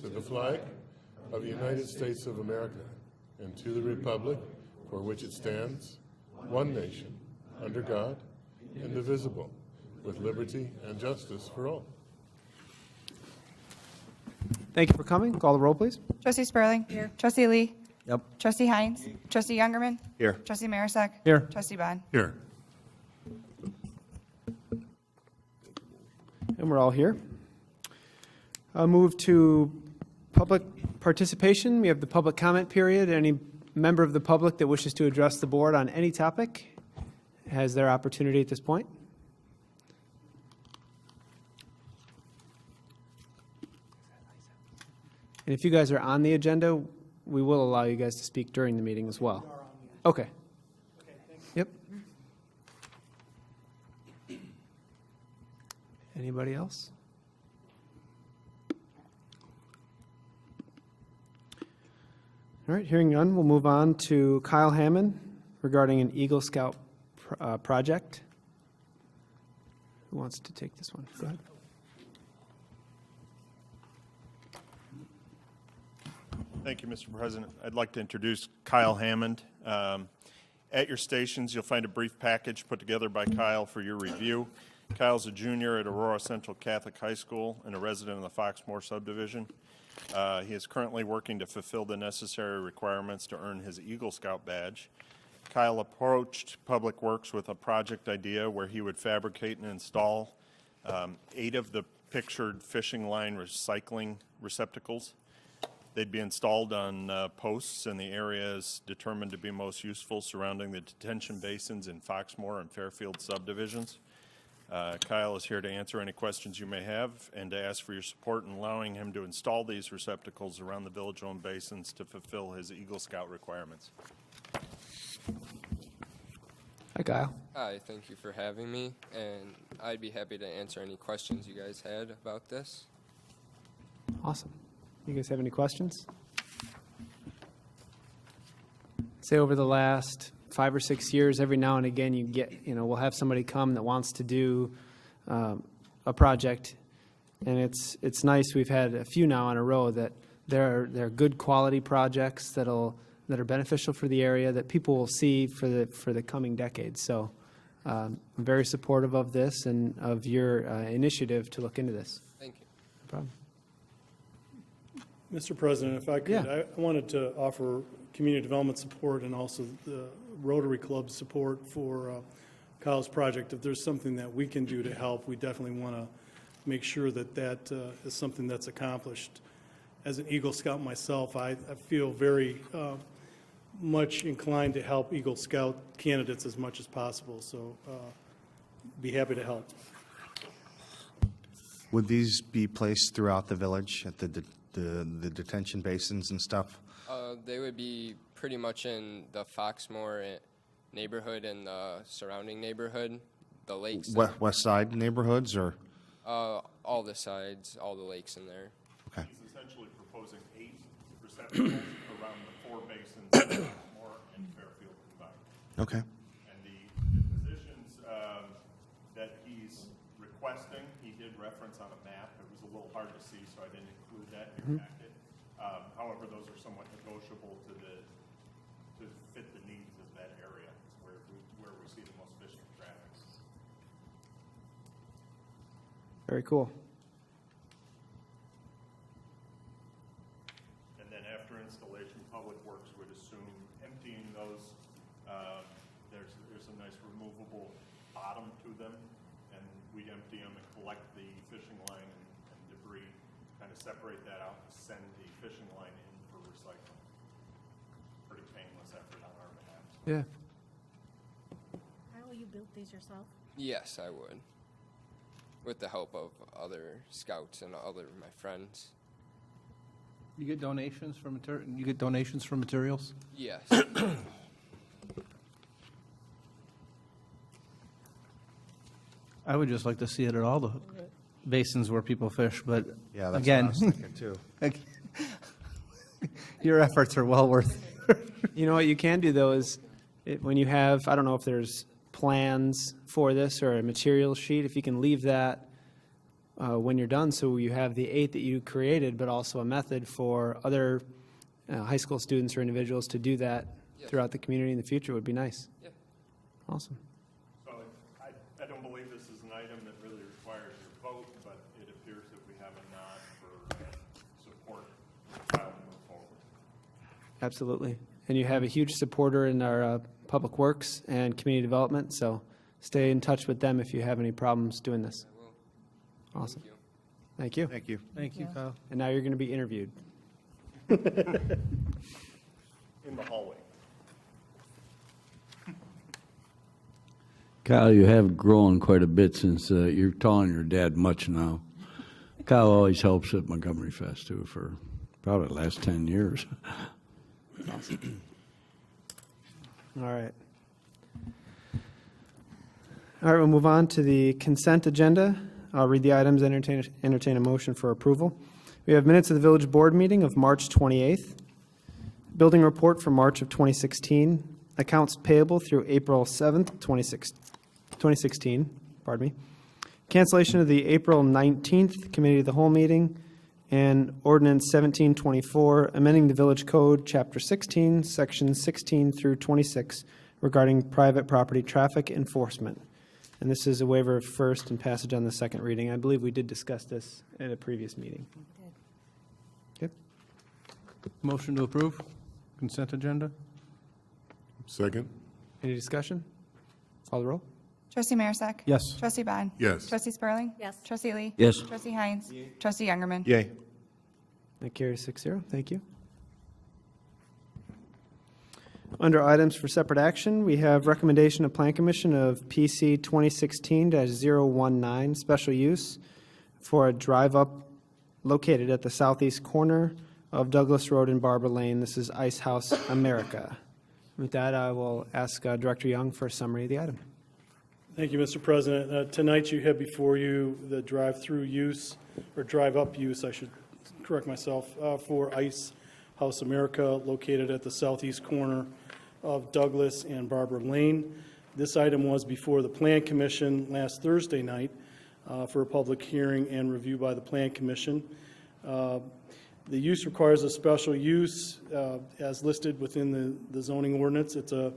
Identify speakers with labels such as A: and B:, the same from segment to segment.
A: to the flag of the United States of America and to the republic for which it stands, one nation, under God, indivisible, with liberty and justice for all.
B: Thank you for coming. Call the roll, please.
C: Trustee Sperling. Here. Trustee Lee.
D: Yep.
C: Trustee Hines. Trustee Youngerman.
D: Here.
C: Trustee Marisak.
B: Here.
C: Trustee Bond.
A: Here.
B: And we're all here. I'll move to public participation. We have the public comment period. Any member of the public that wishes to address the board on any topic has their opportunity at this point. And if you guys are on the agenda, we will allow you guys to speak during the meeting as well. Okay. Yep. Anybody else? All right, hearing none, we'll move on to Kyle Hammond regarding an Eagle Scout project. Who wants to take this one? Go ahead.
E: Thank you, Mr. President. I'd like to introduce Kyle Hammond. At your stations, you'll find a brief package put together by Kyle for your review. Kyle's a junior at Aurora Central Catholic High School and a resident of the Foxmore subdivision. He is currently working to fulfill the necessary requirements to earn his Eagle Scout badge. Kyle approached Public Works with a project idea where he would fabricate and install 8 of the pictured fishing line recycling receptacles. They'd be installed on posts in the areas determined to be most useful surrounding the detention basins in Foxmore and Fairfield subdivisions. Kyle is here to answer any questions you may have and to ask for your support in allowing him to install these receptacles around the village-owned basins to fulfill his Eagle Scout requirements.
B: Hi, Kyle.
F: Hi, thank you for having me, and I'd be happy to answer any questions you guys had about this.
B: Awesome. You guys have any questions? Say over the last 5 or 6 years, every now and again we'll have somebody come that wants to do a project, and it's nice. We've had a few now in a row that they're good quality projects that are beneficial for the area that people will see for the coming decades. So I'm very supportive of this and of your initiative to look into this.
F: Thank you.
B: No problem.
G: Mr. President, if I could,
B: Yeah.
G: I wanted to offer community development support and also the Rotary Club support for Kyle's project. If there's something that we can do to help, we definitely want to make sure that that is something that's accomplished. As an Eagle Scout myself, I feel very much inclined to help Eagle Scout candidates as much as possible, so be happy to help.
D: Would these be placed throughout the village at the detention basins and stuff?
F: They would be pretty much in the Foxmore neighborhood and the surrounding neighborhood, the lakes.
D: West side neighborhoods or?
F: All the sides, all the lakes in there.
D: Okay.
E: He's essentially proposing 8 receptacles around the 4 basins of Foxmore and Fairfield combined.
D: Okay.
E: And the positions that he's requesting, he did reference on a map. It was a little hard to see, so I didn't include that in your packet. However, those are somewhat negotiable to fit the needs of that area, where we see the most fishing traffic.
B: Very cool.
E: And then after installation, Public Works would assume emptying those. There's a nice removable bottom to them, and we'd empty them and collect the fishing line and debris, kind of separate that out and send the fishing line in for recycling. Pretty painless effort on our behalf.
B: Yeah.
H: Kyle, you built these yourself?
F: Yes, I would, with the help of other scouts and my friends.
I: You get donations for materials?
F: Yes.
I: I would just like to see it at all the basins where people fish, but
D: Yeah, that's
I: again,
D: what I was thinking too.
I: your efforts are well worth.
B: You know what you can do, though, is when you have, I don't know if there's plans for this or a material sheet, if you can leave that when you're done, so you have the 8 that you created, but also a method for other high school students or individuals to do that throughout the community in the future would be nice.
F: Yeah.
B: Awesome.
E: So I don't believe this is an item that really requires your vote, but it appears that we have a nod for support to move forward.
B: Absolutely. And you have a huge supporter in our Public Works and Community Development, so stay in touch with them if you have any problems doing this.
F: I will.
B: Awesome.
F: Thank you.
B: Thank you.
D: Thank you.
I: Thank you, Kyle.
B: And now you're going to be interviewed.
E: In the hallway.
H: Kyle, you have grown quite a bit since you're taller than your dad much now. Kyle always helps at Montgomery Fest, too, for probably the last 10 years.
B: All right. All right, we'll move on to the consent agenda. I'll read the items and entertain a motion for approval. We have minutes of the village board meeting of March 28th, building report for March of 2016, accounts payable through April 7th, 2016, pardon me, cancellation of the April 19th committee of the whole meeting, and ordinance 1724, amending the village code, chapter 16, sections 16 through 26, regarding private property traffic enforcement. And this is a waiver of first and passage on the second reading. I believe we did discuss this at a previous meeting. Okay.
I: Motion to approve consent agenda?
A: Second?
B: Any discussion? Call the roll.
C: Trustee Marisak.
I: Yes.
C: Trustee Bond.
A: Yes.
C: Trustee Spurling.
J: Yes.
C: Trustee Lee.
H: Yes.
C: Trustee Hines. Trustee Youngerman.
D: Yay.
B: That carries 6-0. Thank you. Under items for separate action, we have recommendation of Plan Commission of PC 2016-019, special use for a drive-up located at the southeast corner of Douglas Road and Barber Lane. This is Ice House America. With that, I will ask Director Young for a summary of the item.
G: Thank you, Mr. President. Tonight you have before you the drive-through use, or drive-up use, I should correct myself, for Ice House America located at the southeast corner of Douglas and Barber Lane. This item was before the Plan Commission last Thursday night for a public hearing and review by the Plan Commission. The use requires a special use as listed within the zoning ordinance. It's a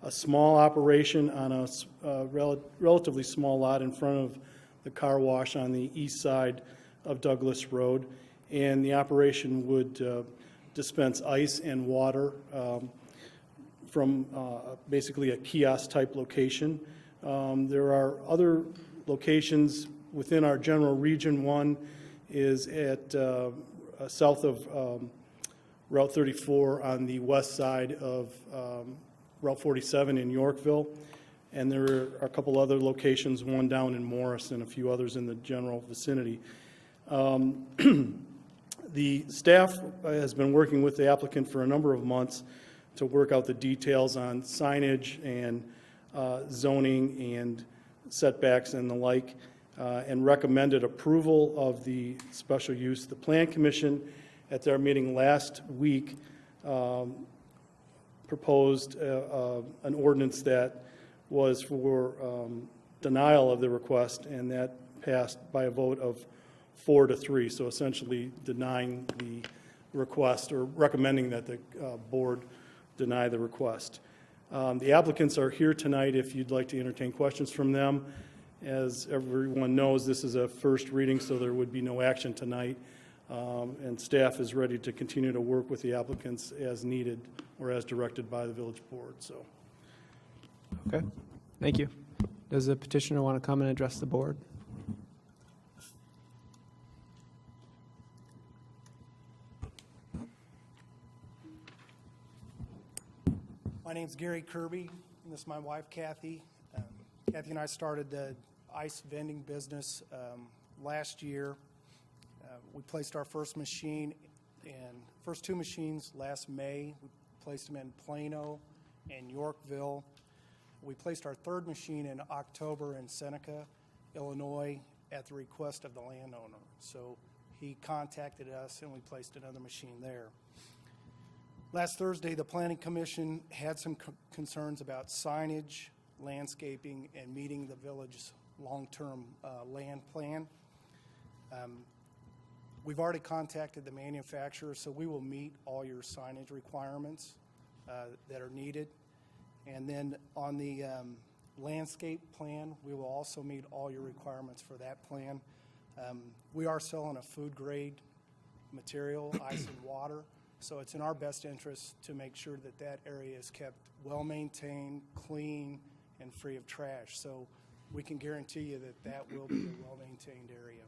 G: small operation on a relatively small lot in front of the car wash on the east side of Douglas Road. And the operation would dispense ice and water from basically a kiosk-type location. There are other locations within our general region. One is at south of Route 34 on the west side of Route 47 in Yorkville. And there are a couple other locations, one down in Morris and a few others in the general vicinity. The staff has been working with the applicant for a number of months to work out the details on signage and zoning and setbacks and the like, and recommended approval of the special use. The Plan Commission, at their meeting last week, proposed an ordinance that was for denial of the request, and that passed by a vote of 4-3, so essentially denying the request or recommending that the board deny the request. The applicants are here tonight if you'd like to entertain questions from them. As everyone knows, this is a first reading, so there would be no action tonight, and staff is ready to continue to work with the applicants as needed or as directed by the village board. So,
B: Okay. Thank you. Does the petitioner want to come and address the board?
K: My name's Gary Kirby, and this is my wife, Kathy. Kathy and I started the ice vending business last year. We placed our first machine and first two machines last May. We placed them in Plano and Yorkville. We placed our third machine in October in Seneca, Illinois, at the request of the landowner. So he contacted us and we placed another machine there. Last Thursday, the Planning Commission had some concerns about signage, landscaping, and meeting the village's long-term land plan. We've already contacted the manufacturer, so we will meet all your signage requirements that are needed. And then on the landscape plan, we will also meet all your requirements for that plan. We are selling a food-grade material, ice and water, so it's in our best interest to make sure that that area is kept well-maintained, clean, and free of trash. So we can guarantee you that that will be a well-maintained area.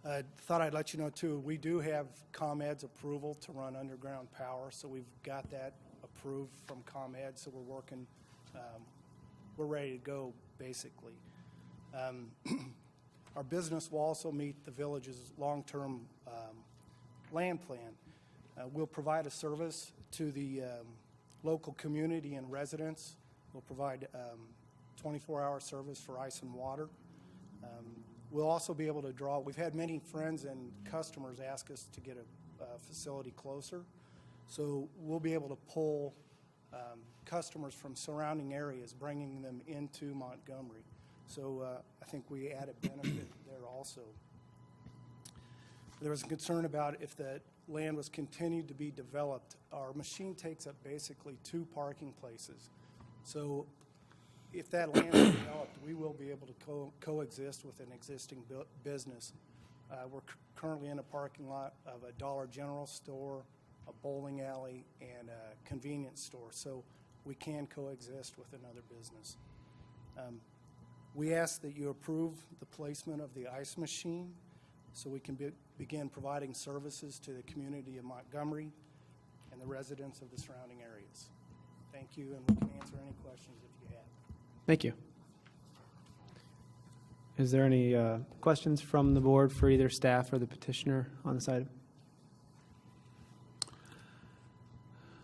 K: I thought I'd let you know, too, we do have ComEd's approval to run underground power, so we've got that approved from ComEd, so we're working, we're ready to go, basically. Our business will also meet the village's long-term land plan. We'll provide a service to the local community and residents. We'll provide 24-hour service for ice and water. We'll also be able to draw, we've had many friends and customers ask us to get a facility closer. So we'll be able to pull customers from surrounding areas, bringing them into Montgomery. So I think we add a benefit there also. There was a concern about if the land was continued to be developed. Our machine takes up basically 2 parking places. So if that land is developed, we will be able to coexist with an existing business. We're currently in a parking lot of a Dollar General store, a bowling alley, and a convenience store. So we can coexist with another business. We ask that you approve the placement of the ice machine so we can begin providing services to the community of Montgomery and the residents of the surrounding areas. Thank you, and we can answer any questions if you have.
B: Thank you. Is there any questions from the board for either staff or the petitioner on this item?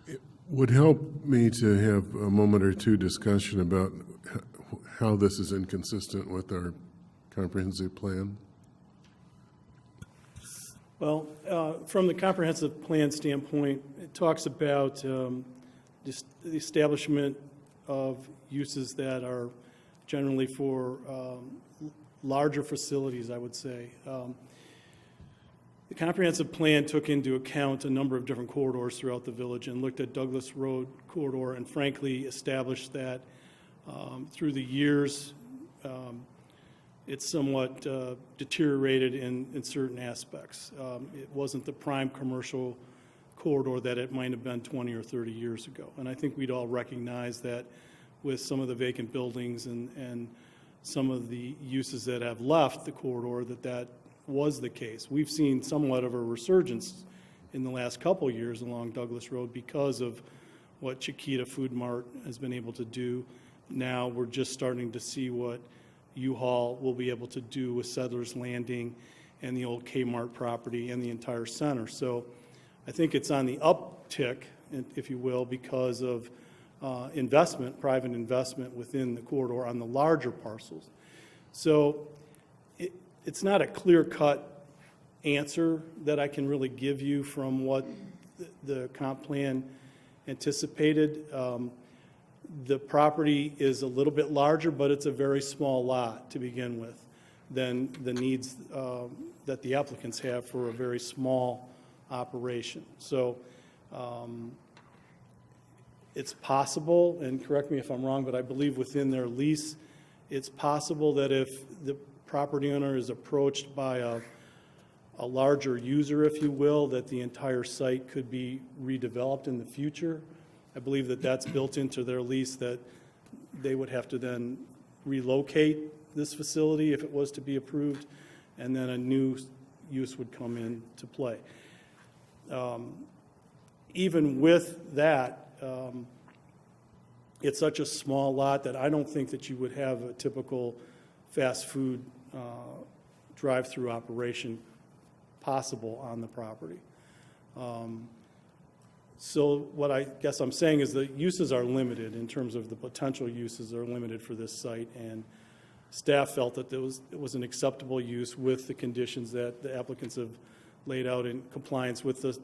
A: It would help me to have a moment or two discussion about how this is inconsistent with our comprehensive plan.
G: Well, from the comprehensive plan standpoint, it talks about just the establishment of uses that are generally for larger facilities, I would say. The comprehensive plan took into account a number of different corridors throughout the village and looked at Douglas Road corridor and frankly established that through the years it's somewhat deteriorated in certain aspects. It wasn't the prime commercial corridor that it might have been 20 or 30 years ago. And I think we'd all recognize that with some of the vacant buildings and some of the uses that have left the corridor that was the case. We've seen somewhat of a resurgence in the last couple years along Douglas Road because of what Chiquita Food Mart has been able to do. Now we're just starting to see what U-Haul will be able to do with Settlers Landing and the old Kmart property and the entire center. So I think it's on the uptick, if you will, because of investment, private investment within the corridor on the larger parcels. So it's not a clear-cut answer that I can really give you from what the comp plan anticipated. The property is a little bit larger, but it's a very small lot to begin with than the needs that the applicants have for a very small operation. So it's possible, and correct me if I'm wrong, but I believe within their lease, it's possible that if the property owner is approached by a larger user, if you will, that the entire site could be redeveloped in the future. I believe that that's built into their lease, that they would have to then relocate this facility if it was to be approved, and then a new use would come into play. Even with that, it's such a small lot that I don't think that you would have a typical fast food drive-through operation possible on the property. So what I guess I'm saying is the uses are limited in terms of the potential uses are limited for this site, and staff felt that it was an acceptable use with the conditions that the applicants have laid out in compliance with the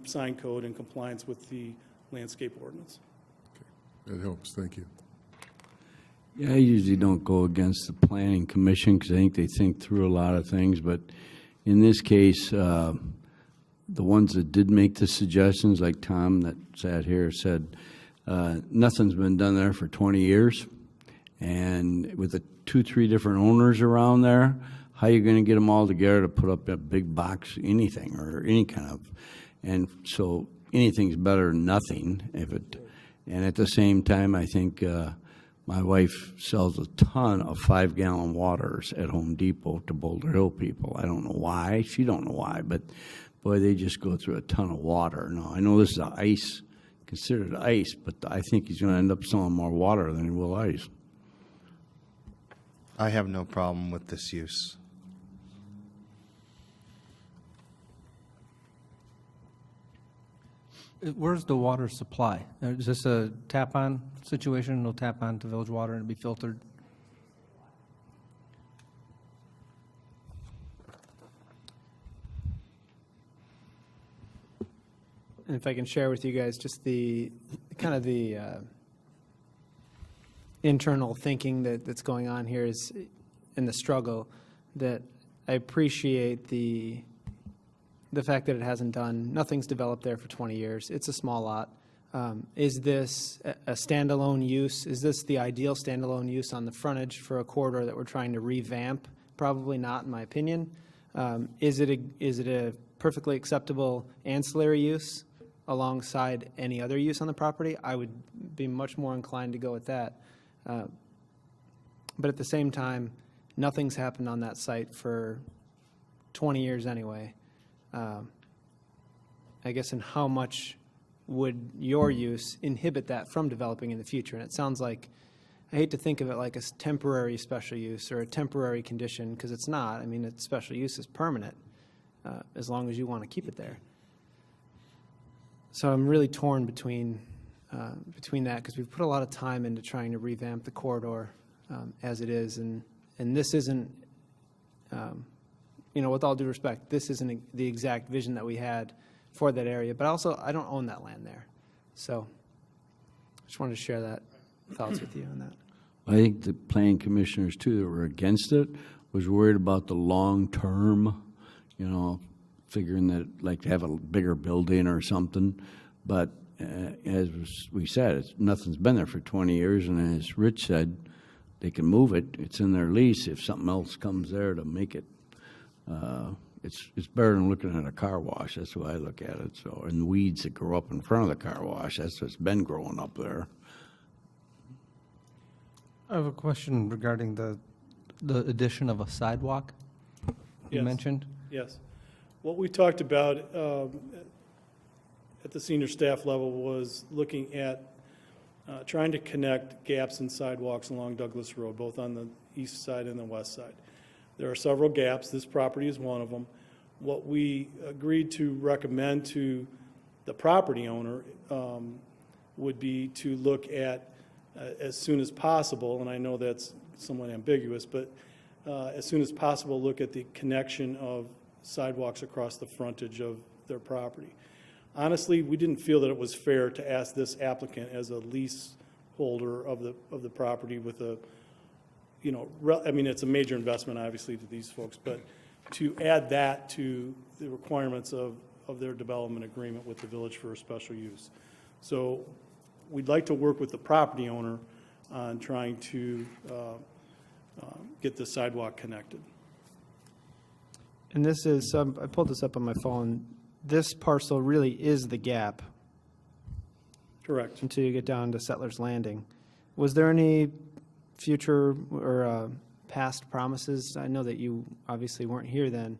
G: sign code and compliance with the landscape ordinance.
A: Okay. That helps. Thank you.
H: Yeah, I usually don't go against the planning commission because I think they think through a lot of things, but in this case, the ones that did make the suggestions, like Tom that sat here, said nothing's been done there for 20 years. And with the 2-3 different owners around there, how are you going to get them all together to put up a big box, anything, or any kind of, and so anything's better than nothing if it, and at the same time, I think my wife sells a ton of 5-gallon waters at Home Depot to Boulder Hill people. I don't know why, she don't know why, but boy, they just go through a ton of water. Now, I know this is ice, considered ice, but I think he's going to end up selling more water than he will ice.
D: I have no problem with this use.
I: Where's the water supply? Is this a tap-on situation? No tap-on to village water and it'll be filtered?
B: And if I can share with you guys just the kind of the internal thinking that's going on here is in the struggle, that I appreciate the fact that it hasn't done, nothing's developed there for 20 years. It's a small lot. Is this a standalone use? Is this the ideal standalone use on the frontage for a corridor that we're trying to revamp? Probably not, in my opinion. Is it a perfectly acceptable ancillary use alongside any other use on the property? I would be much more inclined to go with that. But at the same time, nothing's happened on that site for 20 years anyway. I guess, and how much would your use inhibit that from developing in the future? And it sounds like, I hate to think of it like a temporary special use or a temporary condition, because it's not. I mean, it's special use is permanent, as long as you want to keep it there. So I'm really torn between that, because we've put a lot of time into trying to revamp the corridor as it is, and this isn't, with all due respect, this isn't the exact vision that we had for that area. But also, I don't own that land there, so I just wanted to share that thoughts with you on that.
H: I think the planning commissioners, too, that were against it, was worried about the long term, figuring that like to have a bigger building or something. But as we said, nothing's been there for 20 years, and as Rich said, they can move it. It's in their lease. If something else comes there to make it, it's better than looking at a car wash. That's the way I look at it. So, and the weeds that grow up in front of the car wash, that's what's been growing up there.
I: I have a question regarding the addition of a sidewalk you
G: Yes.
I: mentioned.
G: Yes. What we talked about at the senior staff level was looking at trying to connect gaps in sidewalks along Douglas Road, both on the east side and the west side. There are several gaps. This property is one of them. What we agreed to recommend to the property owner would be to look at, as soon as possible, and I know that's somewhat ambiguous, but as soon as possible, look at the connection of sidewalks across the frontage of their property. Honestly, we didn't feel that it was fair to ask this applicant as a leaseholder of the property with a, it's a major investment, obviously, to these folks, but to add that to the requirements of their development agreement with the village for a special use. So we'd like to work with the property owner on trying to get the sidewalk connected.
B: And this is, I pulled this up on my phone. This parcel really is the gap
G: Correct.
B: until you get down to Settlers Landing. Was there any future or past promises? I know that you obviously weren't here then,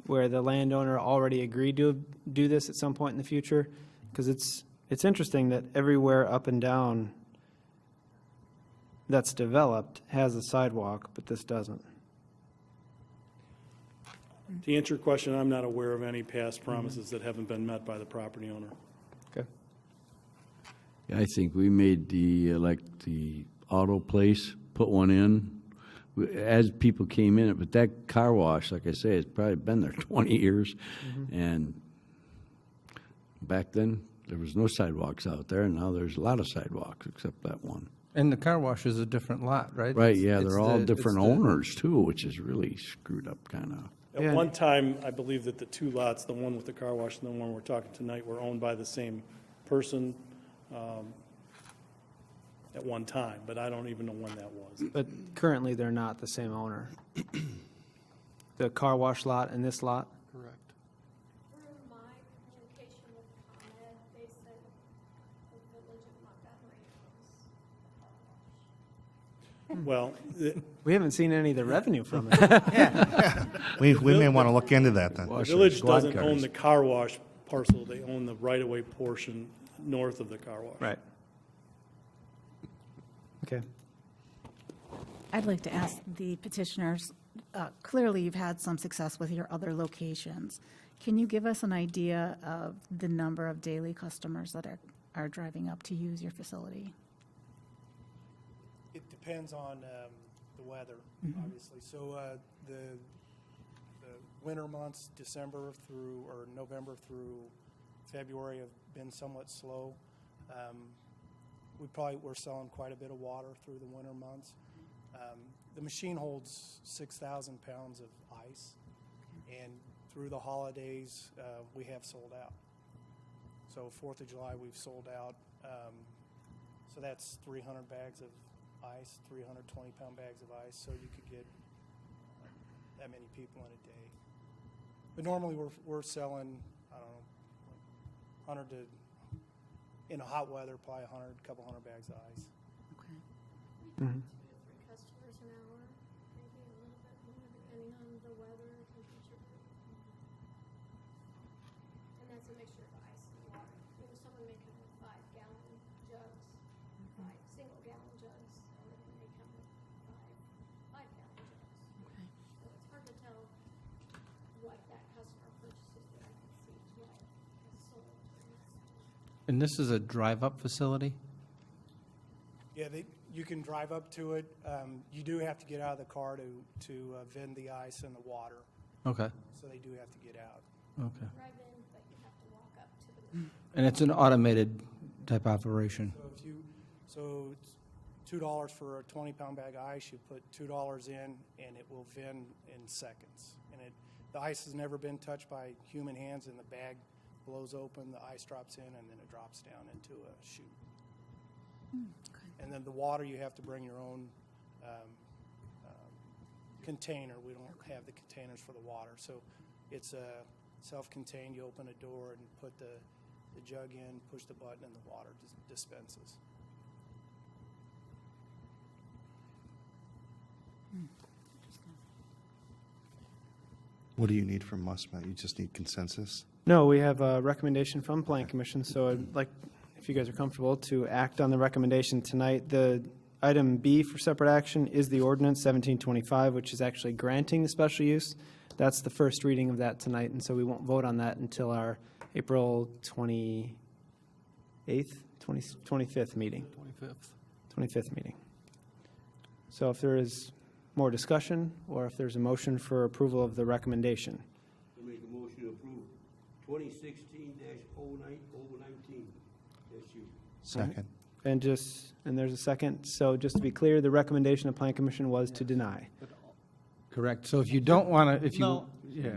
B: where the landowner already agreed to do this at some point in the future? Because it's interesting that everywhere up and down that's developed has a sidewalk, but this doesn't.
G: To answer your question, I'm not aware of any past promises that haven't been met by the property owner.
B: Okay.
H: Yeah, I think we made the auto place, put one in as people came in. But that car wash, like I say, it's probably been there 20 years. And back then, there was no sidewalks out there, and now there's a lot of sidewalks except that one.
I: And the car wash is a different lot, right?
H: Right,
I: It's-
H: yeah,
I: it's
H: they're all
I: the-
H: different
I: it's the-
H: owners too, which is really screwed up kind of.
B: Yeah.
G: At one time, I believe that the two lots, the one with the car wash and the one we're talking tonight, were owned by the same person at one time, but I don't even know when that was.
B: But currently, they're not the same owner. The car wash lot and this lot?
G: Correct.
J: Through my communication with ComEd, they said the village of Montgomery owns.
G: Well,
B: We haven't seen any of the revenue from it.
D: We may want to look into that then.
G: the village doesn't own the car wash parcel, they own the right-of-way portion north of the car wash.
B: Right. Okay.
L: I'd like to ask the petitioners, clearly you've had some success with your other locations. Can you give us an idea of the number of daily customers that are driving up to use your facility?
K: It depends on the weather, obviously. So the winter months, November through February have been somewhat slow. We're selling quite a bit of water through the winter months. The machine holds 6,000 pounds of ice, and through the holidays, we have sold out. So 4th of July, we've sold out. So that's 300 bags of ice, 320-pound bags of ice, so you could get that many people in a day. But normally, we're selling, I don't know, 100 to, in hot weather, probably couple hundred bags of ice.
L: Okay.
J: 2 to 3 customers an hour, maybe a little bit more depending on the weather, temperature. And that's a mixture of ice and water. Someone may come with 5-gallon jugs, 5 single-gallon jugs, or they may come with 5 5-gallon jugs.
L: Okay.
J: So it's hard to tell what that customer purchases that I can see what is sold during that time.
I: And this is a drive-up facility?
K: Yeah, you can drive up to it. You do have to get out of the car to vend the ice and the water,
I: Okay,
K: so they do have to get out.
I: okay.
J: Drive in, but you have to walk up to the machine.
I: And it's an automated type operation?
K: So it's $2 for a 20-pound bag of ice. You put $2 in, and it will vend in seconds. And the ice has never been touched by human hands, and the bag blows open, the ice drops in, and then it drops down into a chute. And then the water, you have to bring your own container. We don't have the containers for the water. So it's self-contained. You open a door and put the jug in, push the button, and the water dispenses.
D: What do you need from us, Matt? You just need consensus?
B: No, we have a recommendation from Plan Commission, so I'd like, if you guys are comfortable, to act on the recommendation tonight. The item B for separate action is the ordinance 1725, which is actually granting the special use. That's the first reading of that tonight, and so we won't vote on that until our April 28th, 25th meeting. 25th meeting. So if there is more discussion, or if there's a motion for approval of the recommendation.
H: I make a motion to approve 2016-019. That's you.
D: Second.
B: And there's a second. So just to be clear, the recommendation of Plan Commission was to deny.
I: Correct. So if you don't want to, if you,
M: No.
I: yeah.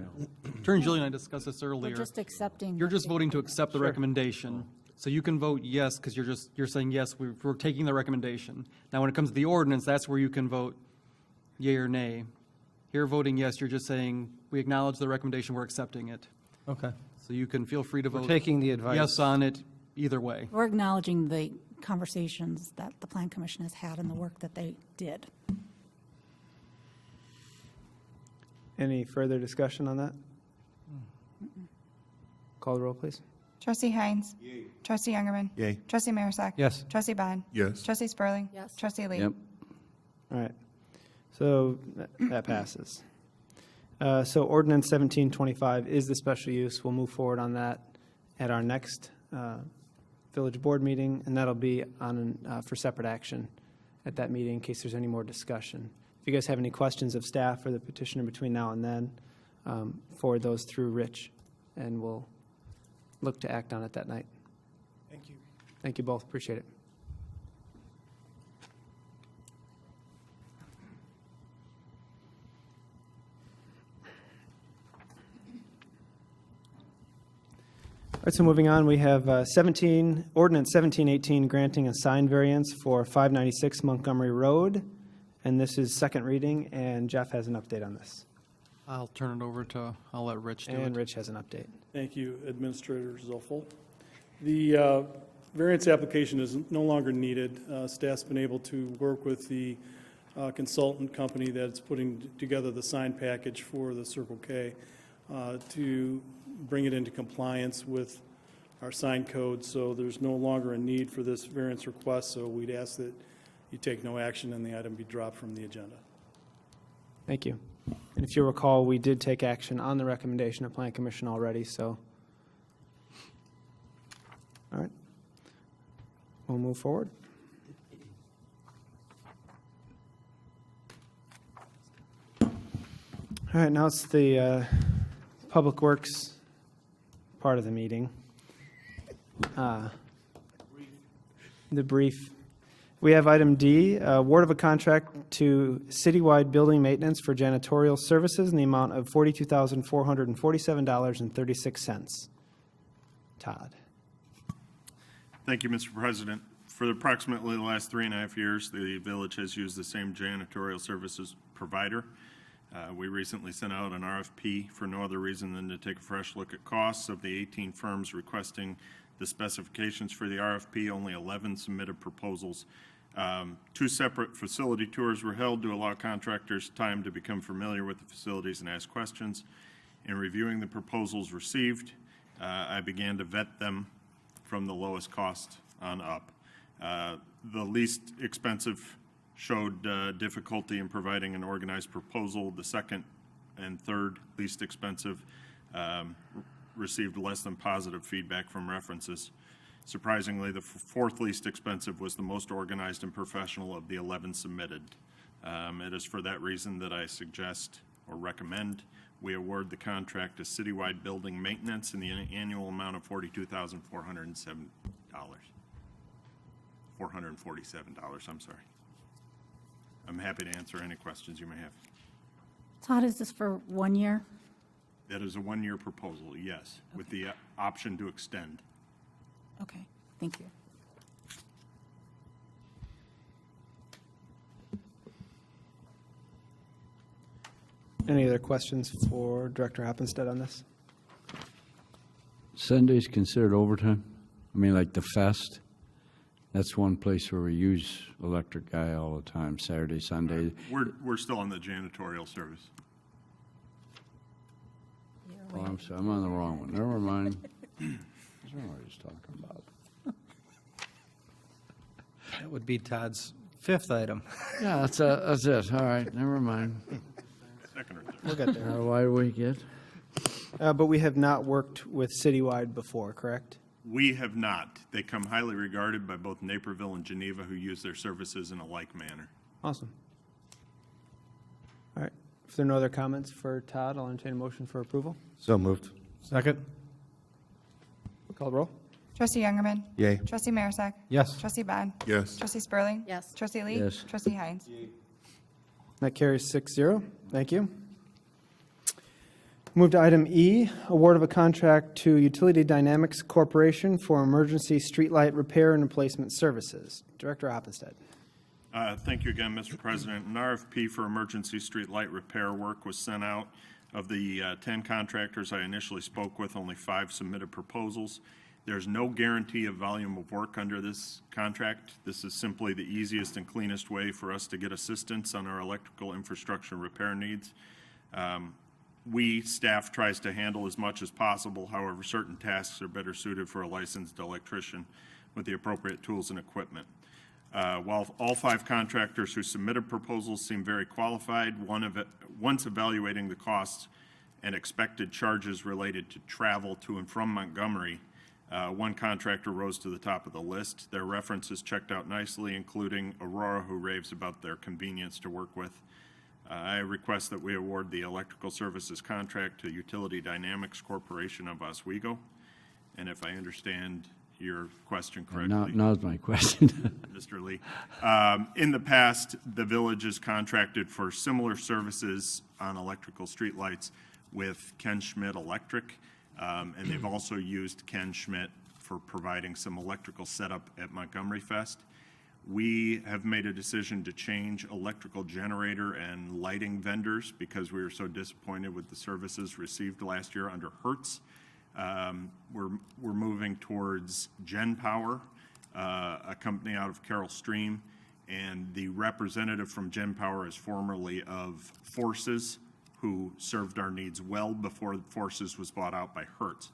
M: Attorney Julie and I discussed this
L: We're
M: earlier.
L: just accepting.
M: You're just voting to accept the recommendation. So you can vote yes, because you're saying, yes, we're taking the recommendation. Now, when it comes to the ordinance, that's where you can vote yea or nay. Here, voting yes, you're just saying, we acknowledge the recommendation, we're accepting it.
I: Okay.
M: So you can feel free to
I: We're
M: vote
I: taking the advice.
M: yes on it either way.
L: We're acknowledging the conversations that the Plan Commission has had and the work that they did.
B: Any further discussion on that? Call the roll, please.
C: Trustee Hines. Trustee Youngerman.
D: Yay.
C: Trustee Marisak.
I: Yes.
C: Trustee Bond.
A: Yes.
C: Trustee Spurling.
L: Yes.
C: Trustee Lee.
H: Yep.
B: All right. So that passes. So ordinance 1725 is the special use. We'll move forward on that at our next village board meeting, and that'll be on for separate action at that meeting in case there's any more discussion. If you guys have any questions of staff or the petitioner between now and then, forward those through Rich, and we'll look to act on it that night.
K: Thank you.
B: Thank you both. Appreciate it. right, so moving on, we have Ordinance 1718 granting a sign variance for 596 Montgomery Road, and this is second reading, and Jeff has an update on this.
M: I'll turn it over to, I'll let Rich do it.
B: And Rich has an update.
G: Thank you, Administrator Zoffel. The variance application is no longer needed. Staff's been able to work with the consultant company that's putting together the sign package for the Circle K to bring it into compliance with our sign code, so there's no longer a need for this variance request, so we'd ask that you take no action and the item be dropped from the agenda.
B: Thank you. And if you recall, we did take action on the recommendation of Plan Commission already, so. All right. We'll move forward. All right, now it's the Public Works part of the meeting. The brief. We have item D, award of a contract to citywide building maintenance for janitorial services in the amount of $42,447.36. Todd.
E: Thank you, Mr. President. For approximately the last 3.5 years, the village has used the same janitorial services provider. We recently sent out an RFP for no other reason than to take a fresh look at costs. Of the 18 firms requesting the specifications for the RFP, only 11 submitted proposals. 2 separate facility tours were held to allow contractors time to become familiar with the facilities and ask questions. In reviewing the proposals received, I began to vet them from the lowest cost on up. The least expensive showed difficulty in providing an organized proposal. The second and third least expensive received less than positive feedback from references. Surprisingly, the fourth least expensive was the most organized and professional of the 11 submitted. It is for that reason that I suggest or recommend we award the contract to citywide building maintenance in the annual amount of $42,447. I'm sorry. I'm happy to answer any questions you may have.
L: Todd, is this for 1 year?
E: That is a 1-year proposal, yes, with the option to extend.
L: Okay, thank you.
B: Any other questions for Director Hoppenstead on this?
H: Sunday's considered overtime? I mean, like the fest? That's one place where we use electric guy all the time, Saturday, Sunday.
E: We're still on the janitorial service.
H: Oh, I'm sorry, I'm on the wrong one. Never mind. I don't know what he's talking about.
I: That would be Todd's 5th item.
H: Yeah, that's it. All right, never mind.
E: Second or third.
B: We'll get there.
H: Why do we get?
B: But we have not worked with citywide before, correct?
E: We have not. They come highly regarded by both Naperville and Geneva, who use their services in a like manner.
B: Awesome. All right. If there are no other comments for Todd, I'll entertain a motion for approval.
D: So moved.
I: Second?
B: Call the roll.
C: Trustee Youngerman.
D: Yay.
C: Trustee Marisak.
I: Yes.
C: Trustee Bond.
A: Yes.
C: Trustee Spurling.
L: Yes.
C: Trustee Lee.
H: Yes.
C: Trustee Hines.
B: That carries 6-0. Thank you. Move to item E, award of a contract to Utility Dynamics Corporation for emergency streetlight repair and replacement services. Director Hoppenstead.
E: Thank you again, Mr. President. An RFP for emergency street light repair work was sent out. Of the 10 contractors I initially spoke with, only 5 submitted proposals. There's no guarantee of volume of work under this contract. This is simply the easiest and cleanest way for us to get assistance on our electrical infrastructure repair needs. Staff tries to handle as much as possible. However, certain tasks are better suited for a licensed electrician with the appropriate tools and equipment. While all 5 contractors who submitted proposals seem very qualified, once evaluating the costs and expected charges related to travel to and from Montgomery, one contractor rose to the top of the list. Their references checked out nicely, including Aurora, who raves about their convenience to work with. I request that we award the electrical services contract to Utility Dynamics Corporation of Oswego. And if I understand your question correctly.
H: Now's my question.
E: Mr. Lee. In the past, the village has contracted for similar services on electrical streetlights with Ken Schmidt Electric. And they've also used Ken Schmidt for providing some electrical setup at Montgomery Fest. We have made a decision to change electrical generator and lighting vendors because we were so disappointed with the services received last year under Hertz. We're moving towards Gen Power, a company out of Carroll Stream, and the representative from Gen Power is formerly of Forces, who served our needs well before Forces was bought out by Hertz.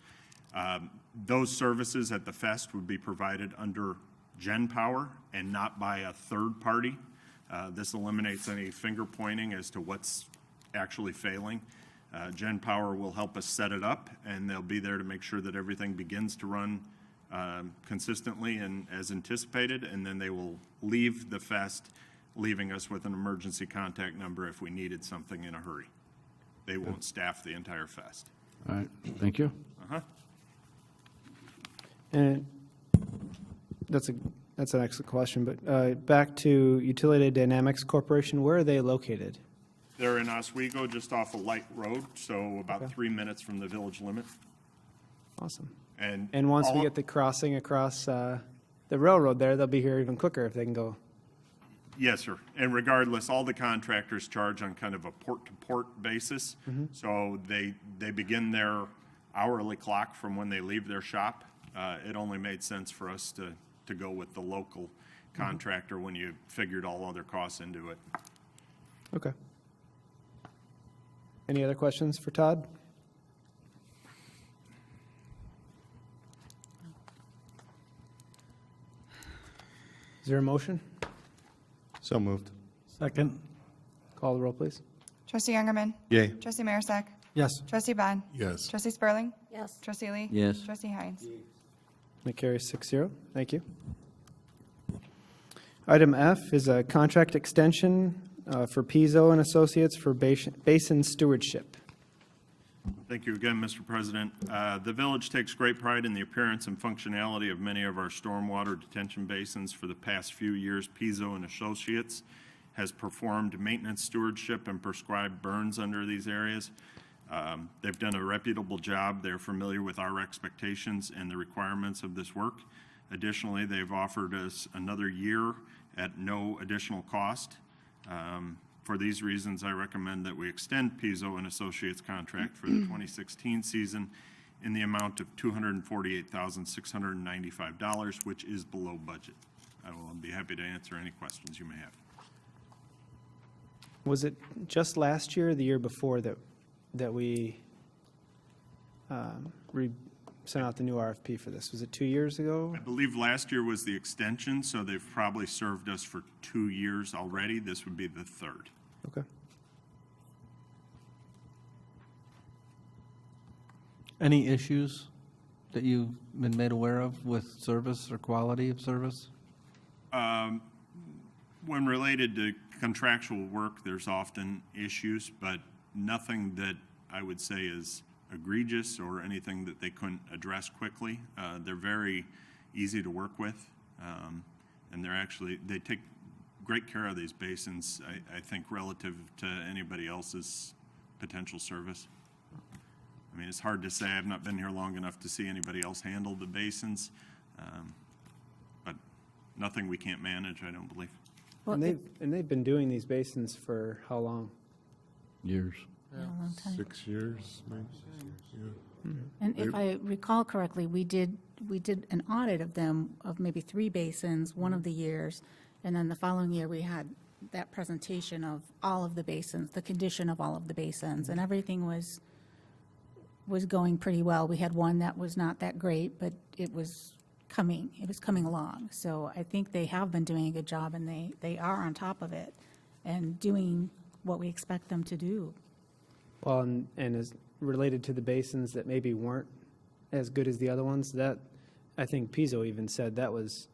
E: Those services at the fest would be provided under Gen Power and not by a third party. This eliminates any finger pointing as to what's actually failing. Gen Power will help us set it up, and they'll be there to make sure that everything begins to run consistently and as anticipated, and then they will leave the fest, leaving us with an emergency contact number if we needed something in a hurry. They won't staff the entire fest.
H: All right, thank you.
B: And that's an excellent question, but back to Utility Dynamics Corporation, where are they located?
E: They're in Oswego, just off of Light Road, so about 3 minutes from the village limit.
B: Awesome.
E: And
B: once we
E: all-
B: get the crossing across the railroad there, they'll be here even quicker if they can go.
E: Yes, sir. And regardless, all the contractors charge on kind of a port-to-port basis. So they begin their hourly clock from when they leave their shop. It only made sense for us to go with the local contractor when you figured all other costs into it.
B: Okay. Any other questions for Todd? Is there a motion?
D: So moved.
I: Second.
B: Call the roll, please.
C: Trustee Youngerman.
D: Yay.
C: Trustee Marisak.
I: Yes.
C: Trustee Bond.
A: Yes.
C: Trustee Spurling.
L: Yes.
C: Trustee Lee.
H: Yes.
C: Trustee Hines.
B: That carries 6-0. Thank you. Item F is a contract extension for Pizzo and Associates for basin stewardship.
E: Thank you again, Mr. President. The village takes great pride in the appearance and functionality of many of our stormwater detention basins. For the past few years, Pizzo and Associates has performed maintenance stewardship and prescribed burns under these areas. They've done a reputable job. They're familiar with our expectations and the requirements of this work. Additionally, they've offered us another year at no additional cost. For these reasons, I recommend that we extend Pizzo and Associates contract for the 2016 season in the amount of $248,695, which is below budget. I will be happy to answer any questions you may have.
B: Was it just last year or the year before that we sent out the new RFP for this? Was it 2 years ago?
E: I believe last year was the extension, so they've probably served us for 2 years already. This would be the third.
B: Okay.
I: Any issues that you've been made aware of with service or quality of service?
E: When related to contractual work, there's often issues, but nothing that I would say is egregious or anything that they couldn't address quickly. They're very easy to work with, and they take great care of these basins, I think, relative to anybody else's potential service. I mean, it's hard to say. I've not been here long enough to see anybody else handle the basins, but nothing we can't manage, I don't believe.
L: Well,
B: And they've been doing these basins for how long?
H: Years.
L: a long time.
A: 6 years, maybe? Yeah.
L: And if I recall correctly, we did an audit of them, of maybe 3 basins, one of the years, and then the following year, we had that presentation of all of the basins, the condition of all of the basins, and everything was going pretty well. We had one that was not that great, but it was coming along. So I think they have been doing a good job, and they are on top of it and doing what we expect them to do.
B: Well, and as related to the basins that maybe weren't as good as the other ones, that, I think Pizzo even said that was,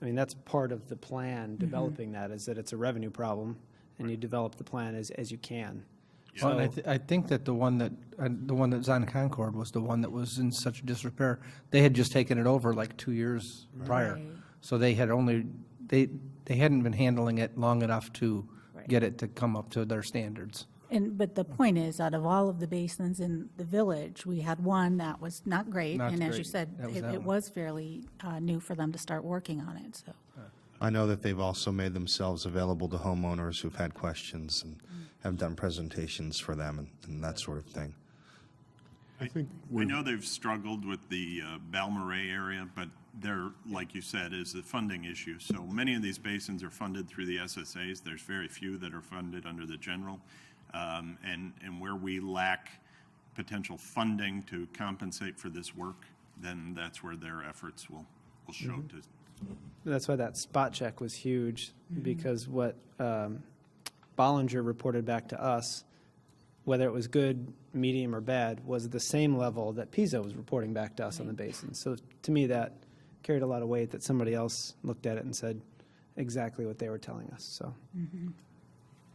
B: I mean, that's part of the plan, developing that, is that it's a revenue problem, and you develop the plan as you can.
I: Well, and I think that the one that's on Concord was the one that was in such disrepair. They had just taken it over like 2 years prior.
L: Right.
I: So they hadn't been handling it long enough to get it to come up to their standards.
L: But the point is, out of all of the basins in the village, we had one that was not great.
I: Not
L: And as you
I: great.
L: said,
I: That was that
L: it
I: one.
L: was fairly new for them to start working on it, so.
D: I know that they've also made themselves available to homeowners who've had questions and have done presentations for them and that sort of thing.
A: I think
E: I know they've struggled with the Balmorhea area, but there, like you said, is the funding issue. So many of these basins are funded through the SSAs. There's very few that are funded under the general. And where we lack potential funding to compensate for this work, then that's where their efforts will show to.
B: That's why that spot check was huge, because what Bollinger reported back to us, whether it was good, medium, or bad, was at the same level that Pizzo was reporting back to us on the basin. So to me, that carried a lot of weight that somebody else looked at it and said exactly what they were telling us, so.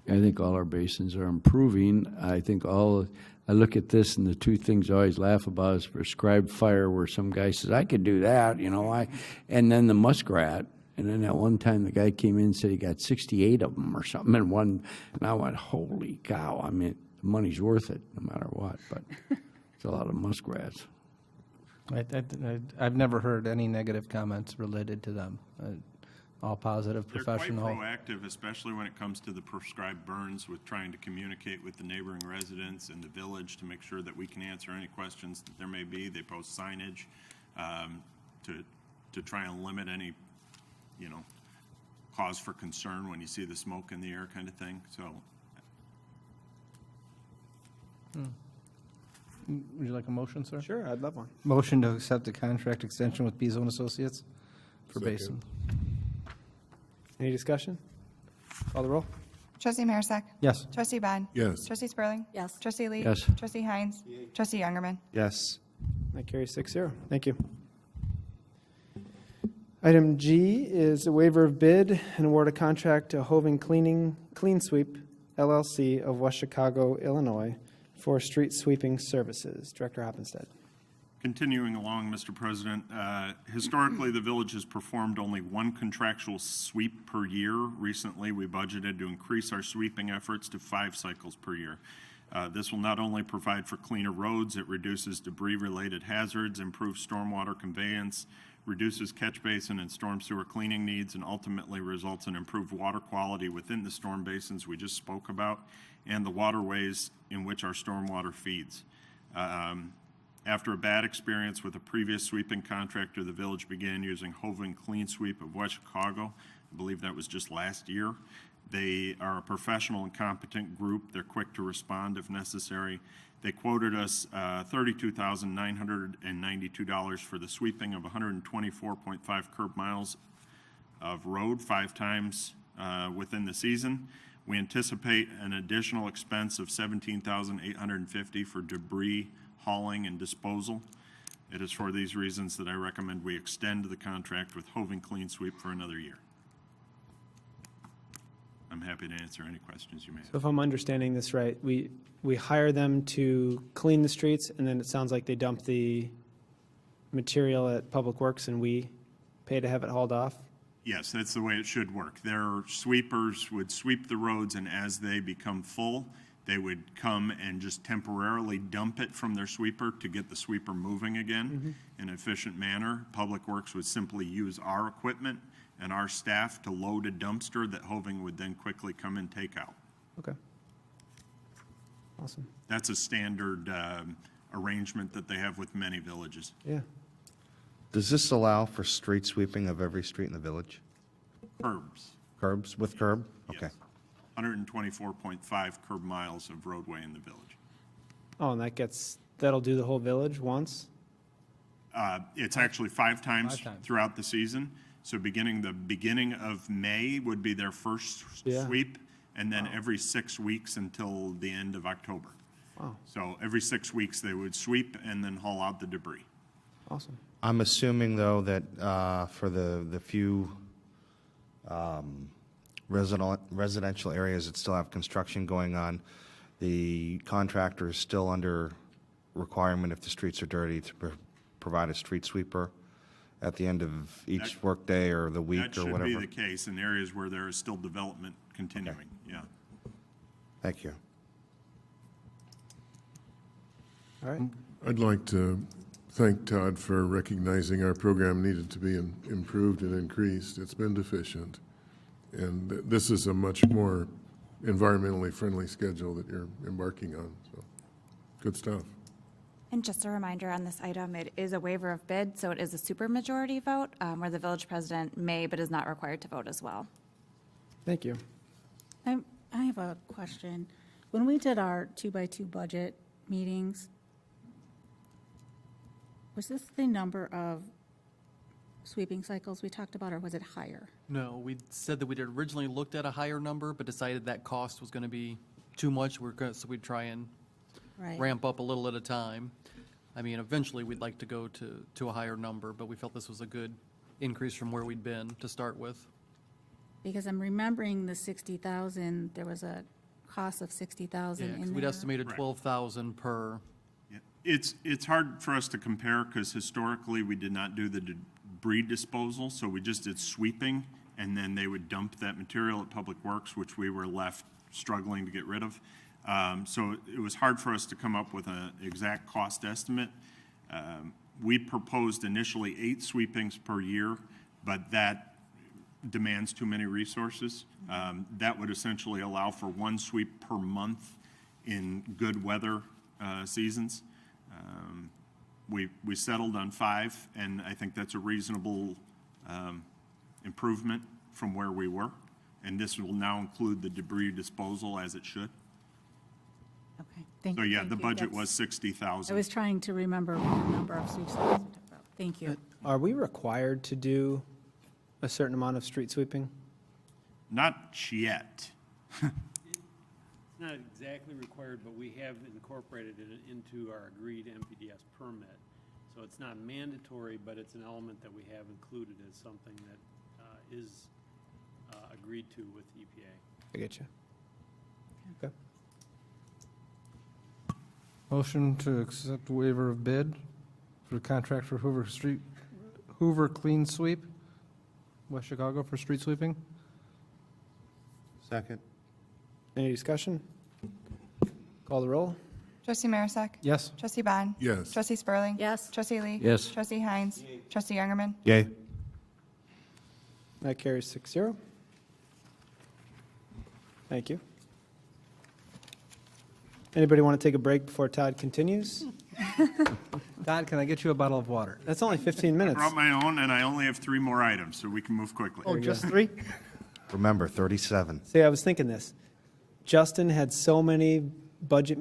H: I think all our basins are improving. I think I look at this, and the two things I always laugh about is prescribed fire, where some guy says, I could do that, and then the muskrat. And then at one time, the guy came in and said he got 68 of them or something in one, and I went, holy cow, I mean, the money's worth it no matter what, but it's a lot of muskrats.
I: I've never heard any negative comments related to them. All positive, professional.
E: They're quite proactive, especially when it comes to the prescribed burns, with trying to communicate with the neighboring residents and the village to make sure that we can answer any questions that there may be. They post signage to try and limit any, cause for concern when you see the smoke in the air kind of thing. So.
I: Would you like a motion, sir?
B: Sure, I'd love one.
I: Motion to accept the contract extension with Pizzo and Associates for
A: Second.
I: basin.
B: Any discussion? Call the roll.
C: Trustee Marisak.
I: Yes.
C: Trustee Bond.
A: Yes.
C: Trustee Spurling.
L: Yes.
C: Trustee Lee.
H: Yes.
C: Trustee Heinz. Trustee Youngerman.
D: Yes.
B: That carries 6-0. Thank you. Item G is a waiver of bid and award a contract to Hovind Clean Sweep LLC of West Chicago, Illinois, for street sweeping services. Director Hoppenstedt.
E: Continuing along, Mr. President, historically, the village has performed only one contractual sweep per year. Recently, we budgeted to increase our sweeping efforts to 5 cycles per year. This will not only provide for cleaner roads, it reduces debris-related hazards, improves stormwater conveyance, reduces catch basin and storm sewer cleaning needs, and ultimately results in improved water quality within the storm basins we just spoke about and the waterways in which our stormwater feeds. After a bad experience with a previous sweeping contractor, the village began using Hovind Clean Sweep of West Chicago. I believe that was just last year. They are a professional and competent group. They're quick to respond if necessary. They quoted us $32,992 for the sweeping of 124.5 curb miles of road 5 times within the season. We anticipate an additional expense of $17,850 for debris hauling and disposal. It is for these reasons that I recommend we extend the contract with Hovind Clean Sweep for another year. I'm happy to answer any questions you may
B: So
E: have.
B: if I'm understanding this right, we hire them to clean the streets, and then it sounds like they dump the material at Public Works, and we pay to have it hauled off?
E: Yes, that's the way it should work. Their sweepers would sweep the roads, and as they become full, they would come and just temporarily dump it from their sweeper to get the sweeper moving again in an efficient manner. Public Works would simply use our equipment and our staff to load a dumpster that Hovind would then quickly come and take out.
B: Okay. Awesome.
E: That's a standard arrangement that they have with many villages.
B: Yeah.
D: Does this allow for street sweeping of every street in the village?
E: Curbs.
D: Curbs, with curb?
E: Yes.
D: Okay.
E: 124.5 curb miles of roadway in the village.
B: Oh, and that'll do the whole village once?
E: It's actually 5 times
I: 5 times.
E: throughout the season. So the beginning of May would be their first
B: Yeah.
E: sweep, and then every 6 weeks until the end of October.
B: Wow,
E: So every 6 weeks, they would sweep and then haul out the debris.
B: awesome.
D: I'm assuming, though, that for the few residential areas that still have construction going on, the contractor is still under requirement, if the streets are dirty, to provide a street sweeper at the end of each workday or the week
E: That
D: or
E: should
D: whatever?
E: be the case in areas where there is still development continuing, yeah.
D: Thank you.
B: All right.
A: I'd like to thank Todd for recognizing our program needed to be improved and increased. It's been deficient. And this is a much more environmentally friendly schedule that you're embarking on. So, good stuff.
C: And just a reminder on this item, it is a waiver of bid, so it is a supermajority vote, where the village president may but is not required to vote as well.
B: Thank you.
L: I have a question. When we did our 2x2 budget meetings, was this the number of sweeping cycles we talked about, or was it higher?
M: No, we said that we'd originally looked at a higher number, but decided that cost was going to be too much. So we'd try and
L: Right.
M: ramp up a little at a time. I mean, eventually, we'd like to go to a higher number, but we felt this was a good increase from where we'd been to start with.
L: Because I'm remembering the 60,000, there was a cost of 60,000
M: Yeah, 'cause
L: in
M: we'd
L: there.
M: estimated 12,000 per.
E: Yeah. It's hard for us to compare because historically, we did not do the debris disposal, so we just did sweeping, and then they would dump that material at Public Works, which we were left struggling to get rid of. So it was hard for us to come up with an exact cost estimate. We proposed initially 8 sweepings per year, but that demands too many resources. That would essentially allow for 1 sweep per month in good weather seasons. We settled on 5, and I think that's a reasonable improvement from where we were. And this will now include the debris disposal as it should.
L: Okay, thank
E: So
L: you.
E: yeah,
L: thank
E: the
L: you.
E: budget
L: That's-
E: was 60,000.
L: I was trying to remember the number of sweeps cycles we talked about. Thank you.
B: Are we required to do a certain amount of street sweeping?
E: Not yet.
N: It's not exactly required, but we have incorporated it into our agreed MPDS permit. So it's not mandatory, but it's an element that we have included as something that is agreed to with EPA.
B: I get you. Okay.
I: Motion to accept waiver of bid for the contract for Hoover Clean Sweep, West Chicago for street sweeping.
D: Second.
B: Any discussion? Call the roll.
C: Trustee Marisak?
I: Yes.
C: Trustee Bond?
A: Yes.
C: Trustee Spurling?
L: Yes.
C: Trustee Lee?
H: Yes.
C: Trustee Hines? Trustee Youngerman?
D: Yay.
B: That carries 6-0. Thank you. Anybody want to take a break before Todd continues?
I: Todd, can I get you a bottle of water?
B: That's only 15 minutes.
E: Brought my own, and I only have 3 more items, so we can move quickly.
B: Oh, just 3?
D: Remember, 37.
B: See, I was thinking this. Justin had so many budget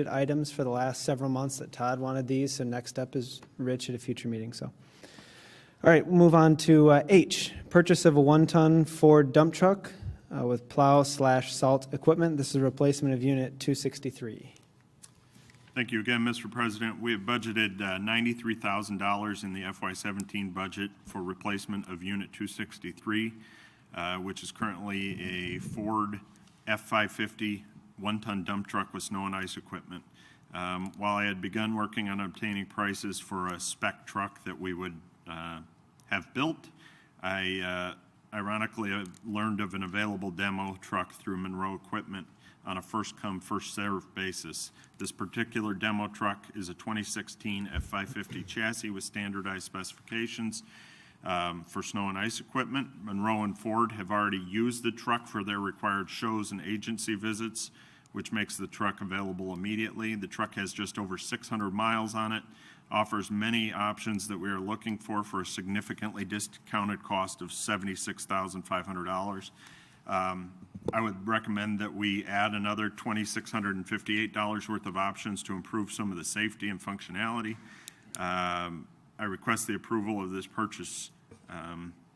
B: items for the last several months that Todd wanted these, so next up is Rich at a future meeting, so. All right, we'll move on to H, purchase of a 1-ton Ford dump truck with plow/salt equipment. This is a replacement of Unit 263.
E: Thank you again, Mr. President. We have budgeted $93,000 in the FY17 budget for replacement of Unit 263, which is currently a Ford F-550 1-ton dump truck with snow and ice equipment. While I had begun working on obtaining prices for a spec truck that we would have built, I ironically learned of an available demo truck through Monroe Equipment on a first-come, first-served basis. This particular demo truck is a 2016 F-550 chassis with standardized specifications for snow and ice equipment. Monroe and Ford have already used the truck for their required shows and agency visits, which makes the truck available immediately. The truck has just over 600 miles on it, offers many options that we are looking for a significantly discounted cost of $76,500. I would recommend that we add another $2,658 worth of options to improve some of the safety and functionality. I request the approval of this purchase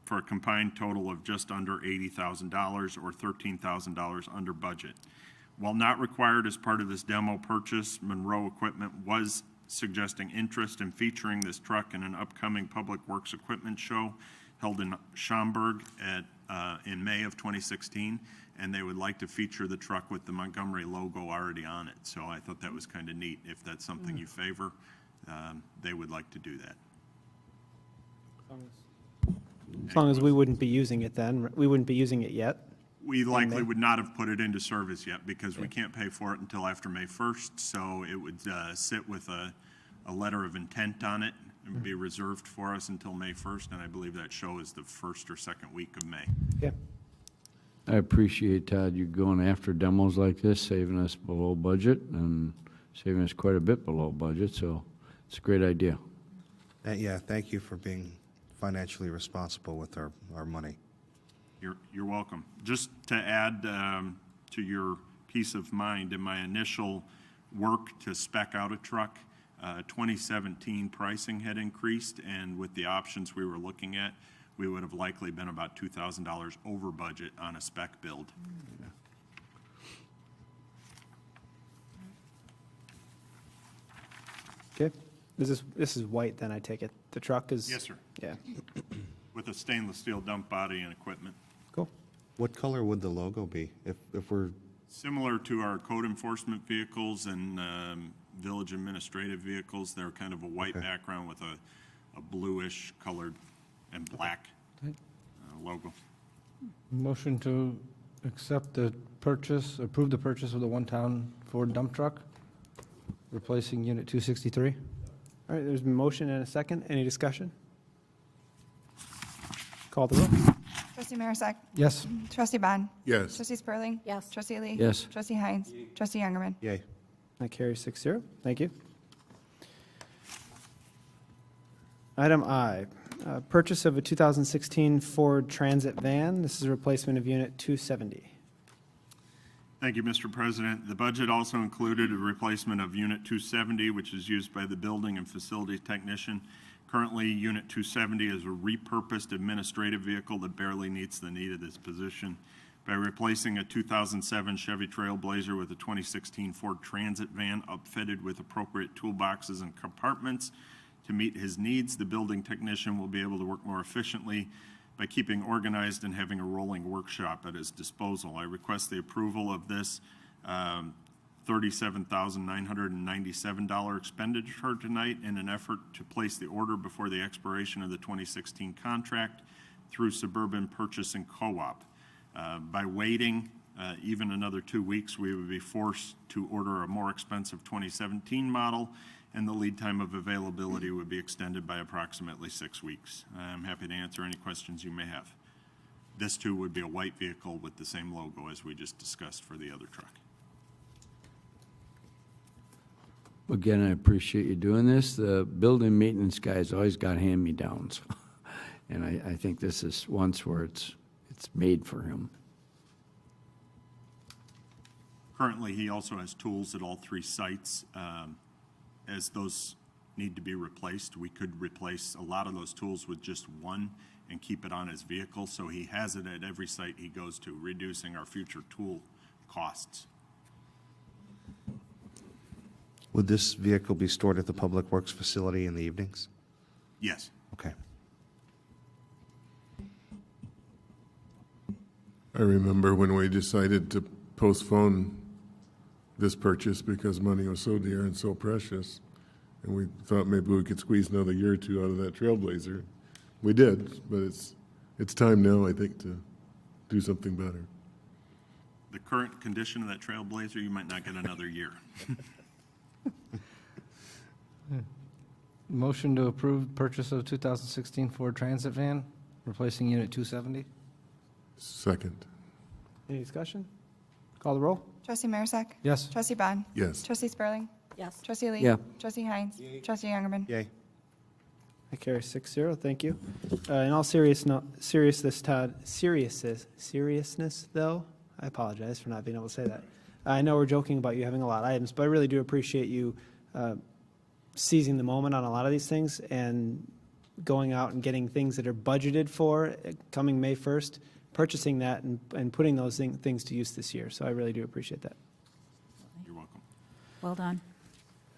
E: for a combined total of just under $80,000 or $13,000 under budget. While not required as part of this demo purchase, Monroe Equipment was suggesting interest in featuring this truck in an upcoming Public Works Equipment Show held in Schaumburg in May of 2016, and they would like to feature the truck with the Montgomery logo already on it. So I thought that was kind of neat. If that's something you favor, they would like to do that.
B: As long as we wouldn't be using it then. We wouldn't be using it yet.
E: We likely would not have put it into service yet because we can't pay for it until after May 1st. So it would sit with a letter of intent on it and be reserved for us until May 1st. And I believe that show is the first or second week of May.
B: Yeah.
H: I appreciate, Todd, you going after demos like this, saving us below budget and saving us quite a bit below budget, so it's a great idea.
D: Yeah, thank you for being financially responsible with our money.
E: You're welcome. Just to add to your peace of mind, in my initial work to spec out a truck, 2017 pricing had increased, and with the options we were looking at, we would have likely been about $2,000 over budget on a spec build.
B: Okay. This is white then, I take it? The truck is?
E: Yes, sir.
B: Yeah.
E: With a stainless steel dump body and equipment.
B: Cool.
D: What color would the logo be if we're,
E: Similar to our code enforcement vehicles and village administrative vehicles, they're kind of a white background with a bluish colored and black logo.
I: Motion to accept the purchase, approve the purchase of the one-ton Ford dump truck, replacing Unit 263.
B: All right, there's a motion and a second. Any discussion? Call the roll.
O: Trustee Marisak.
I: Yes.
O: Trustee Bond.
A: Yes.
O: Trustee Spurling.
L: Yes.
O: Trustee Lee.
H: Yes.
O: Trustee Hines. Trustee Youngerman.
D: yay?
B: That carries 6-0. Thank you. Item I, purchase of a 2016 Ford Transit van. This is a replacement of Unit 270.
E: Thank you, Mr. President. The budget also included a replacement of Unit 270, which is used by the building and facilities technician. Currently, Unit 270 is a repurposed administrative vehicle that barely meets the need of this position. By replacing a 2007 Chevy Trailblazer with a 2016 Ford Transit van upfitted with appropriate toolboxes and compartments to meet his needs, the building technician will be able to work more efficiently by keeping organized and having a rolling workshop at his disposal. I request the approval of this $37,997 expenditure tonight in an effort to place the order before the expiration of the 2016 contract through Suburban Purchasing Co-op. By waiting even another 2 weeks, we would be forced to order a more expensive 2017 model, and the lead time of availability would be extended by approximately 6 weeks. I'm happy to answer any questions you may have. This too would be a white vehicle with the same logo as we just discussed for the other truck.
H: Again, I appreciate you doing this. The building maintenance guy's always got hand-me-downs. And I think this is once where it's made for him.
E: Currently, he also has tools at all 3 sites. As those need to be replaced, we could replace a lot of those tools with just one and keep it on his vehicle, so he has it at every site he goes to, reducing our future tool costs.
D: Would this vehicle be stored at the Public Works facility in the evenings?
E: Yes.
D: Okay.
A: I remember when we decided to postpone this purchase because money was so dear and so precious, and we thought maybe we could squeeze another year or 2 out of that Trailblazer. We did, but it's time now, I think, to do something better.
E: The current condition of that Trailblazer, you might not get another year.
I: Motion to approve purchase of 2016 Ford Transit van, replacing Unit 270.
A: Second.
B: Any discussion? Call the roll.
O: Trustee Marisak.
I: Yes.
O: Trustee Bond.
A: Yes.
O: Trustee Spurling.
L: Yes.
O: Trustee Lee.
H: Yeah.
O: Trustee Hines. Trustee Youngerman.
D: Yay.
B: That carries 6-0. Thank you. In all seriousness, Todd, seriousness, though, I apologize for not being able to say that. I know we're joking about you having a lot of items, but I really do appreciate you seizing the moment on a lot of these things and going out and getting things that are budgeted for coming May 1st, purchasing that and putting those things to use this year. So I really do appreciate that.
E: You're welcome.
L: Well done.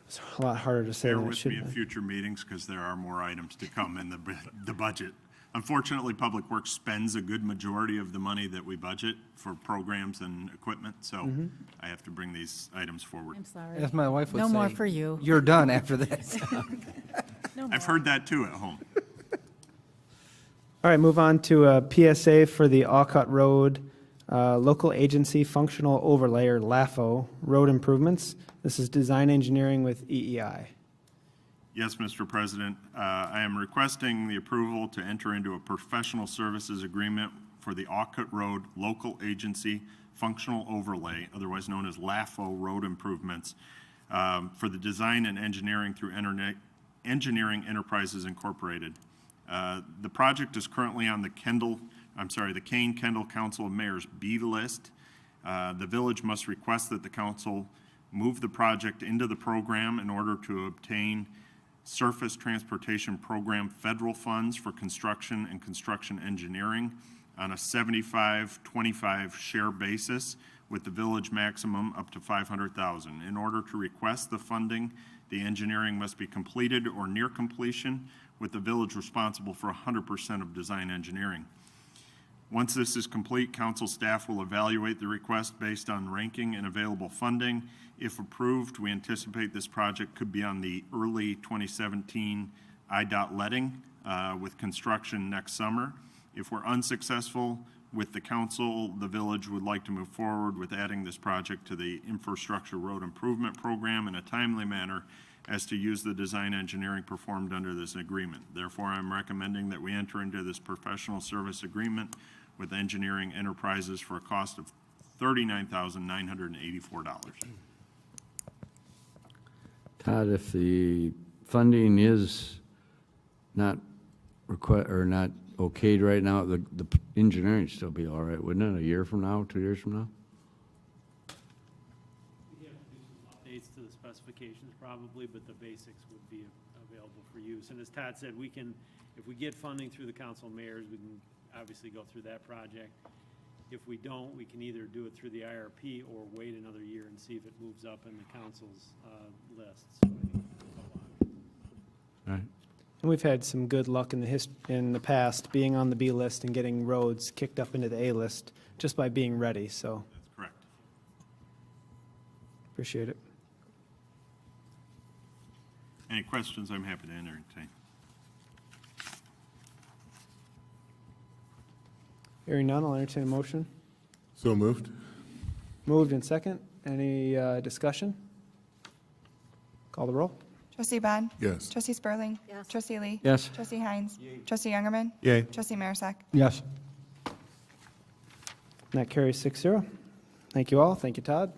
B: It's a lot harder to say
E: Bear
B: than it
E: with
B: should
E: me
B: be.
E: at future meetings because there are more items to come in the budget. Unfortunately, Public Works spends a good majority of the money that we budget for programs and equipment, so I have to bring these items forward.
L: I'm sorry.
I: As my wife would say.
L: No more for you.
I: You're done after this.
L: No
E: I've
L: more.
E: heard that too at home.
B: All right, move on to PSA for the Alcott Road Local Agency Functional Overlay, or LAFO, road improvements. This is design engineering with EEI.
E: Yes, Mr. President. I am requesting the approval to enter into a professional services agreement for the Aucut Road Local Agency Functional Overlay, otherwise known as LAFO road improvements, for the design and engineering through Engineering Enterprises Incorporated. The project is currently on the Kane-Kendall Council of Mayors B list. The village must request that the council move the project into the program in order to obtain Surface Transportation Program federal funds for construction and construction engineering on a 75-25 share basis, with the village maximum up to $500,000. In order to request the funding, the engineering must be completed or near completion, with the village responsible for 100% of design engineering. Once this is complete, council staff will evaluate the request based on ranking and available funding. If approved, we anticipate this project could be on the early 2017 IDOT letting, with construction next summer. If we're unsuccessful with the council, the village would like to move forward with adding this project to the Infrastructure Road Improvement Program in a timely manner as to use the design engineering performed under this agreement. Therefore, I'm recommending that we enter into this professional service agreement with Engineering Enterprises for a cost of $39,984.
H: Todd, if the funding is not not okayed right now, the engineering still be all right, wouldn't it, a year from now, 2 years from now?
N: We have to do some updates to the specifications probably, but the basics would be available for use. And as Todd said, we can, if we get funding through the council of mayors, we can obviously go through that project. If we don't, we can either do it through the IRP or wait another year and see if it moves up in the council's list. So I think there's a couple options.
H: All right.
B: And we've had some good luck in the past being on the B list and getting roads kicked up into the A list just by being ready, so
E: That's correct.
B: appreciate it.
E: Any questions, I'm happy to entertain.
B: Hearing none, I'll entertain a motion.
A: So moved.
B: Moved and second. Any discussion? Call the roll.
O: Trustee Bond?
A: Yes.
O: Trustee Spurling?
L: Yes.
O: Trustee Lee?
H: Yes.
O: Trustee Hines? Trustee Youngerman?
D: Yay.
O: Trustee Marisak?
I: Yes.
B: And that carries 6-0. Thank you all. Thank you, Todd.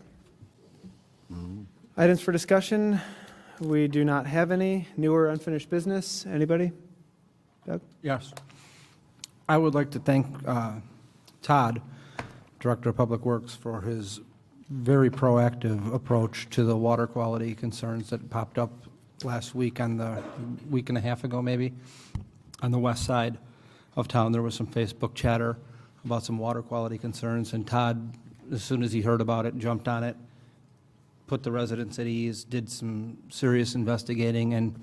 B: Items for discussion. We do not have any. New or unfinished business. Anybody? Doug?
I: Yes. I would like to thank Todd, Director of Public Works, for his very proactive approach to the water quality concerns that popped up last week, on the week and a half ago maybe, on the west side of town. There was some Facebook chatter about some water quality concerns, and Todd, as soon as he heard about it, jumped on it, put the residents at ease, did some serious investigating, and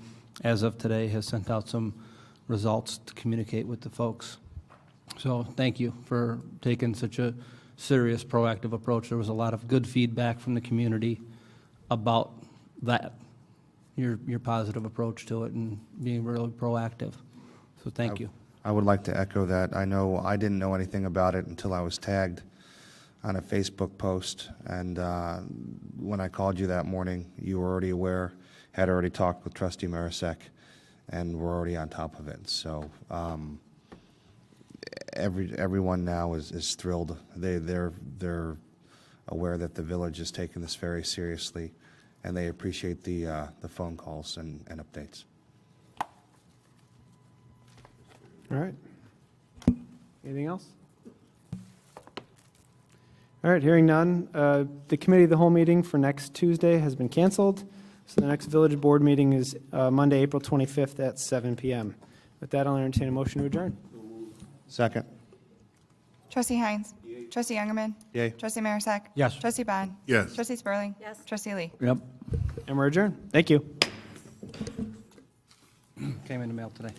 I: as of today has sent out some results to communicate with the folks. So thank you for taking such a serious, proactive approach. There was a lot of good feedback from the community about that, your positive approach to it and being really proactive. So thank you.
D: I would like to echo that. I know I didn't know anything about it until I was tagged on a Facebook post, and when I called you that morning, you were already aware, had already talked with Trustee Marisak, and we're already on top of it. So everyone now is thrilled. They're aware that the village is taking this very seriously, and they appreciate the phone calls and updates.
B: All right. Anything else? All right, hearing none. The committee of the whole meeting for next Tuesday has been canceled. So the next village board meeting is Monday, April 25th at 7 p.m. With that, I'll entertain a motion to adjourn.
D: Second.
O: Trustee Hines? Trustee Youngerman?
D: Yay.
O: Trustee Marisak?
I: Yes.
O: Trustee Bond?
A: Yes.
O: Trustee Spurling?
L: Yes.
O: Trustee Lee?
H: Yep.
B: And we're adjourned. Thank you.
I: Came in the mail today.